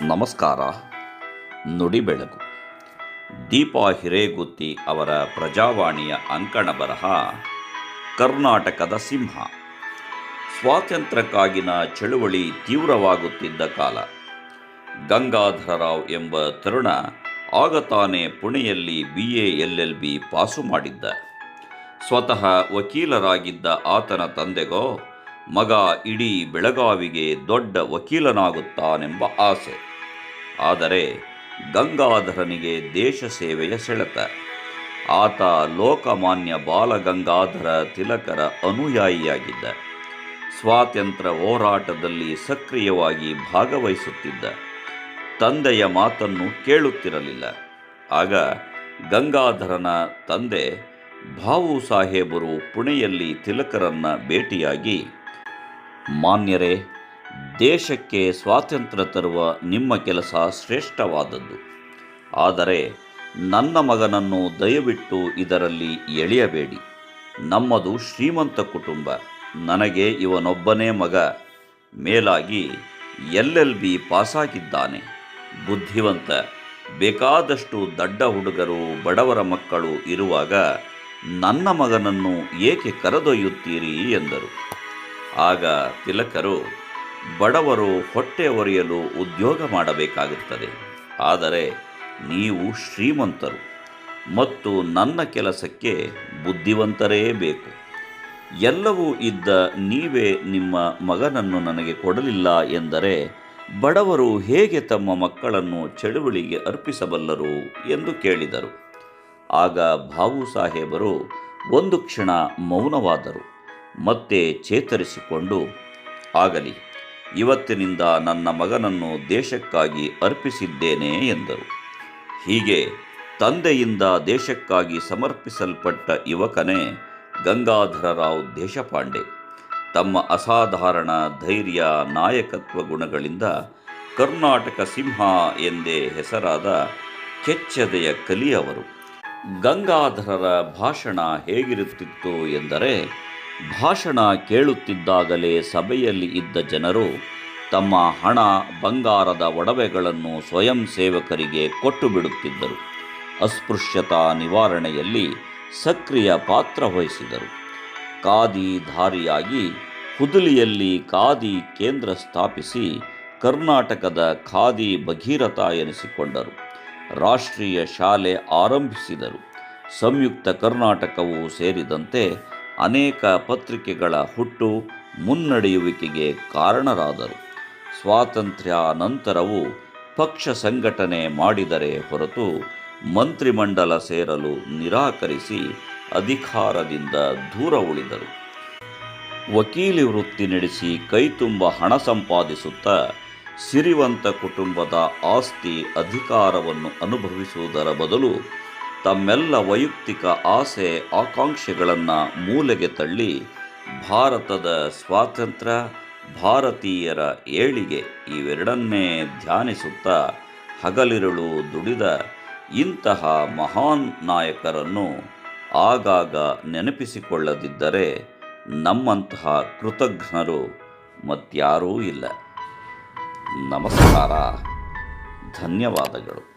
ನಮಸ್ಕಾರ. ನುಡಿ ಬೆಳಗು. ದೀಪಾ ಹಿರೇಗುತ್ತಿ ಅವರ ಪ್ರಜಾವಾಣಿಯ ಅಂಕಣ ಬರಹ ಕರ್ನಾಟಕದ ಸಿಂಹ. ಸ್ವಾತಂತ್ರ್ಯಕ್ಕಾಗಿನ ಚಳುವಳಿ ತೀವ್ರವಾಗುತ್ತಿದ್ದ ಕಾಲ. ಗಂಗಾಧರರಾವ್ ಎಂಬ ತರುಣ ಆಗ ತಾನೇ ಪುಣೆಯಲ್ಲಿ BA LLB ಪಾಸು ಮಾಡಿದ್ದ. ಸ್ವತಃ ವಕೀಲರಾಗಿದ್ದ ಆತನ ತಂದೆಗೋ ಮಗ ಇಡೀ ಬೆಳಗಾವಿಗೆ ದೊಡ್ಡ ವಕೀಲನಾಗುತ್ತಾನೆಂಬ ಆಸೆ. ಆದರೆ ಗಂಗಾಧರನಿಗೆ ದೇಶ ಸೇವೆಯ ಸೆಳೆತ. ಆತ ಲೋಕಮಾನ್ಯ ಬಾಲಗಂಗಾಧರ ತಿಲಕರ ಅನುಯಾಯಿಯಾಗಿದ್ದ. ಸ್ವಾತಂತ್ರ್ಯ ಹೋರಾಟದಲ್ಲಿ ಸಕ್ರಿಯವಾಗಿ ಭಾಗವಹಿಸುತ್ತಿದ್ದ. ತಂದೆಯ ಮಾತನ್ನು ಕೇಳುತ್ತಿರಲಿಲ್ಲ. ಆಗ ಗಂಗಾಧರನ ತಂದೆ ಭಾವು ಸಾಹೇಬರು ಪುಣೆಯಲ್ಲಿ ತಿಲಕರನ್ನು ಭೇಟಿಯಾಗಿ, ಮಾನ್ಯರೇ, ದೇಶಕ್ಕೆ ಸ್ವಾತಂತ್ರ್ಯ ತರುವ ನಿಮ್ಮ ಕೆಲಸ ಶ್ರೇಷ್ಠವಾದದ್ದು. ಆದರೆ ನನ್ನ ಮಗನನ್ನು ದಯವಿಟ್ಟು ಇದರಲ್ಲಿ ಎಳೆಯಬೇಡಿ. ನಮ್ಮದು ಶ್ರೀಮಂತ ಕುಟುಂಬ. ನನಗೆ ಇವನೊಬ್ಬನೇ ಮಗ. ಮೇಲಾಗಿ LLB ಪಾಸಾಗಿದ್ದಾನೆ. ಬುದ್ಧಿವಂತ. ಬೇಕಾದಷ್ಟು ದಡ್ಡ ಹುಡುಗರು, ಬಡವರ ಮಕ್ಕಳು ಇರುವಾಗ ನನ್ನ ಮಗನನ್ನು ಏಕೆ ಕರೆದೊಯ್ಯುತ್ತೀರಿ ಎಂದರು. ಆಗ ತಿಲಕರು, ಬಡವರು ಹೊಟ್ಟೆ ಒರೆಯಲು ಉದ್ಯೋಗ ಮಾಡಬೇಕಾಗುತ್ತದೆ. ಆದರೆ ನೀವು ಶ್ರೀಮಂತರು ಮತ್ತು ನನ್ನ ಕೆಲಸಕ್ಕೆ ಬುದ್ಧಿವಂತರೇ ಬೇಕು. ಎಲ್ಲವೂ ಇದ್ದ ನೀವೇ ನಿಮ್ಮ ಮಗನನ್ನು ನನಗೆ ಕೊಡಲಿಲ್ಲ ಎಂದರೆ ಬಡವರು ಹೇಗೆ ತಮ್ಮ ಮಕ್ಕಳನ್ನು ಚಳುವಳಿಗೆ ಅರ್ಪಿಸಬಲ್ಲರು ಎಂದು ಕೇಳಿದರು. ಆಗ ಭಾವು ಸಾಹೇಬರು ಒಂದು ಕ್ಷಣ ಮೌನವಾದರು. ಮತ್ತೆ ಚೇತರಿಸಿಕೊಂಡು, ಆಗಲಿ, ಇವತ್ತಿನಿಂದ ನನ್ನ ಮಗನನ್ನು ದೇಶಕ್ಕಾಗಿ ಅರ್ಪಿಸಿದ್ದೇನೆ ಎಂದರು. ಹೀಗೆ ತಂದೆಯಿಂದ ದೇಶಕ್ಕಾಗಿ ಸಮರ್ಪಿಸಲ್ಪಟ್ಟ ಯುವಕನೇ ಗಂಗಾಧರರಾವ್ ದೇಶಪಾಂಡೆ. ತಮ್ಮ ಅಸಾಧಾರಣ ಧೈರ್ಯ, ನಾಯಕತ್ವ ಗುಣಗಳಿಂದ ಕರ್ನಾಟಕ ಸಿಂಹ ಎಂದೇ ಹೆಸರಾದ ಕೆಚ್ಚೆದೆಯ ಕಲಿಯವರು. ಗಂಗಾಧರರ ಭಾಷಣ ಹೇಗಿರುತ್ತಿತ್ತು ಎಂದರೆ, ಭಾಷಣ ಕೇಳುತ್ತಿದ್ದಾಗಲೇ ಸಭೆಯಲ್ಲಿ ಇದ್ದ ಜನರು ತಮ್ಮ ಹಣ, ಬಂಗಾರದ ಒಡವೆಗಳನ್ನು ಸ್ವಯಂ ಸೇವಕರಿಗೆ ಕೊಟ್ಟು ಬಿಡುತ್ತಿದ್ದರು. ಅಸ್ಪೃಶ್ಯತಾ ನಿವಾರಣೆಯಲ್ಲಿ ಸಕ್ರಿಯ ಪಾತ್ರ ವಹಿಸಿದರು. ಖಾದಿ ಧಾರಿಯಾಗಿ ಹುದುಲಿಯಲ್ಲಿ ಖಾದಿ ಕೇಂದ್ರ ಸ್ಥಾಪಿಸಿ ಕರ್ನಾಟಕದ ಖಾದಿ ಭಗೀರಥ ಎನಿಸಿಕೊಂಡರು. ರಾಷ್ಟ್ರೀಯ ಶಾಲೆ ಆರಂಭಿಸಿದರು. ಸಂಯುಕ್ತ ಕರ್ನಾಟಕವೂ ಸೇರಿದಂತೆ ಅನೇಕ ಪತ್ರಿಕೆಗಳ ಹುಟ್ಟು, ಮುನ್ನಡೆಯುವಿಕೆಗೆ ಕಾರಣರಾದರು. ಸ್ವಾತಂತ್ರ್ಯ ನಂತರವೂ ಪಕ್ಷ ಸಂಘಟನೆ ಮಾಡಿದರೆ ಹೊರತು ಮಂತ್ರಿಮಂಡಲ ಸೇರಲು ನಿರಾಕರಿಸಿ ಅಧಿಕಾರದಿಂದ ದೂರ ಉಳಿದರು. ವಕೀಲಿ ವೃತ್ತಿ ನಡೆಸಿ ಕೈತುಂಬ ಹಣ ಸಂಪಾದಿಸುತ್ತಾ ಸಿರಿವಂತ ಕುಟುಂಬದ ಆಸ್ತಿ, ಅಧಿಕಾರವನ್ನು ಅನುಭವಿಸುವುದರ ಬದಲು ತಮ್ಮೆಲ್ಲ ವೈಯಕ್ತಿಕ ಆಸೆ, ಆಕಾಂಕ್ಷೆಗಳನ್ನು ಮೂಲೆಗೆ ತಳ್ಳಿ ಭಾರತದ ಸ್ವಾತಂತ್ರ್ಯ, ಭಾರತೀಯರ ಏಳಿಗೆ ಇವೆರಡನ್ನೇ ಧ್ಯಾನಿಸುತ್ತಾ ಹಗಲಿರುಳು ದುಡಿದ ಇಂತಹ ಮಹಾನ್ ನಾಯಕರನ್ನು ಆಗಾಗ ನೆನಪಿಸಿಕೊಳ್ಳದಿದ್ದರೆ ನಮ್ಮಂತಹ ಕೃತಜ್ಞರು ಮತ್ಯಾರೂ ಇಲ್ಲ. ನಮಸ್ಕಾರ. ಧನ್ಯವಾದಗಳು.